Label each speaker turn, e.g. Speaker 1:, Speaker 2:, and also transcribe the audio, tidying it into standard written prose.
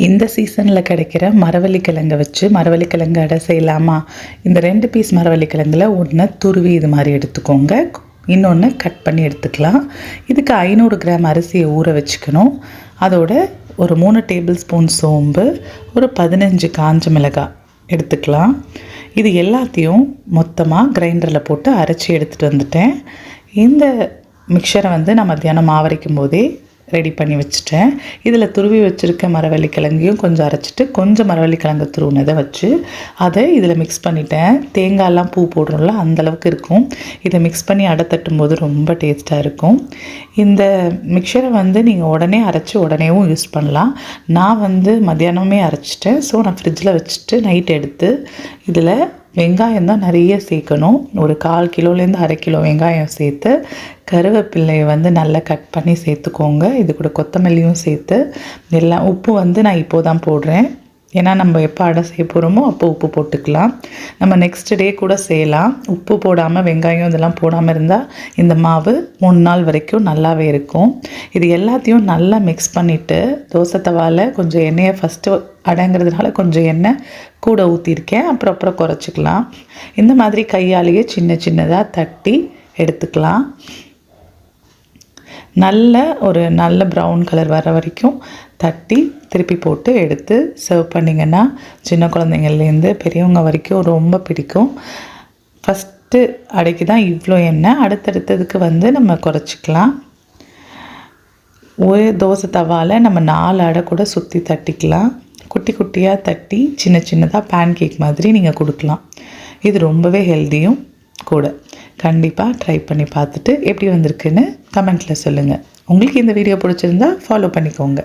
Speaker 1: இந்த சீசனில் கிடைக்கிற மரவள்ளிக்கிழங்கை வச்சு மரவள்ளிக்கிழங்கு அடை செய்யலாமா? இந்த 2 பீஸ் மரவள்ளிக்கிழங்குல ஒன்று துருவி இது மாதிரி எடுத்துக்கோங்க, இன்னொன்று கட் பண்ணி எடுத்துக்கலாம். இதுக்கு 500 கிராம் அரிசியை ஊற வச்சுக்கணும். அதோட ஒரு 3 டேபிள் ஸ்பூன் சோம்பு, ஒரு 15 காஞ்ச மிளகாய் எடுத்துக்கலாம். இது எல்லாத்தையும் மொத்தமாக கிரைண்டரில் போட்டு அரைச்சி எடுத்துகிட்டு வந்துட்டேன். இந்த மிக்சரை நான் மத்தியானம் மாவரைக்கும் போதே ரெடி பண்ணி வச்சுட்டேன். இதில் துருவி வச்சுருக்க மரவள்ளிக்கிழங்கையும் கொஞ்சம் அரைச்சிட்டு கொஞ்சம் மரவள்ளிக்கிழங்கு துருவினதை வச்சு அதை இதில் மிக்ஸ் பண்ணிட்டேன். தேங்காயெல்லாம் பூ போடுறோம்ல அந்தளவுக்கு இருக்கும். இதை மிக்ஸ் பண்ணி அடை தட்டும் போது ரொம்ப டேஸ்ட்டாக இருக்கும். இந்த மிக்சரை நீங்கள் உடனே அரைச்சி உடனேவும் யூஸ் பண்ணலாம். நான் மத்தியானமே அரைச்சிட்டேன். ஸோ நான் ஃப்ரிட்ஜில் வச்சுட்டு நைட் எடுத்து இதில் வெங்காயம் தான் நிறைய சேர்க்கணும். ஒரு 1/4 கிலோலேருந்து அரை கிலோ வெங்காயம் சேர்த்து கருவேப்பிலையை நல்லா கட் பண்ணி சேர்த்துக்கோங்க. இது கூட கொத்தமல்லியும் சேர்த்து எல்லாம் உப்பு நான் இப்போ தான் போடுறேன். ஏன்னா நம்ம எப்போ அடை செய்ய போகிறோமோ அப்போ உப்பு போட்டுக்கலாம். நம்ம நெக்ஸ்ட் டே கூட செய்யலாம். உப்பு போடாமல் வெங்காயம் இதெல்லாம் போடாமல் இருந்தால் இந்த மாவு 3 நாள் வரைக்கும் நல்லாவே இருக்கும். இது எல்லாத்தையும் நல்லா மிக்ஸ் பண்ணிவிட்டு தோசை தவாவில் கொஞ்சம் எண்ணெயை ஃபஸ்ட்டு அடைங்கிறதுனால கொஞ்சம் எண்ணெய் கூட ஊற்றிருக்கேன். அப்புறம் குறைச்சிக்கலாம். இந்த மாதிரி கையாலேயே சின்ன சின்னதாக தட்டி எடுத்துக்கலாம். நல்ல ப்ரௌன் கலர் வர வரைக்கும் தட்டி திருப்பி போட்டு எடுத்து சர்வ் பண்ணிங்கன்னா சின்ன குழந்தைங்கள்லேருந்து பெரியவங்க வரைக்கும் ரொம்ப பிடிக்கும். ஃபஸ்ட்டு அடைக்கு தான் இவ்வளோ எண்ணெய், அடுத்தடுத்ததுக்கு நம்ம குறைச்சிக்கலாம். ஒரு தோசை தவாவில் நம்ம 4 அடை கூட சுற்றி தட்டிக்கலாம். குட்டி குட்டியாக தட்டி சின்ன சின்னதாக பேன் கேக் மாதிரி நீங்கள் கொடுக்கலாம். இது ரொம்பவே ஹெல்த்தியும் கூட. கண்டிப்பாக ட்ரை பண்ணி பார்த்துட்டு எப்படி வந்திருக்குன்னு கமெண்ட்டில் சொல்லுங்கள். உங்களுக்கு இந்த வீடியோ பிடிச்சிருந்தா ஃபாலோ பண்ணிக்கோங்க.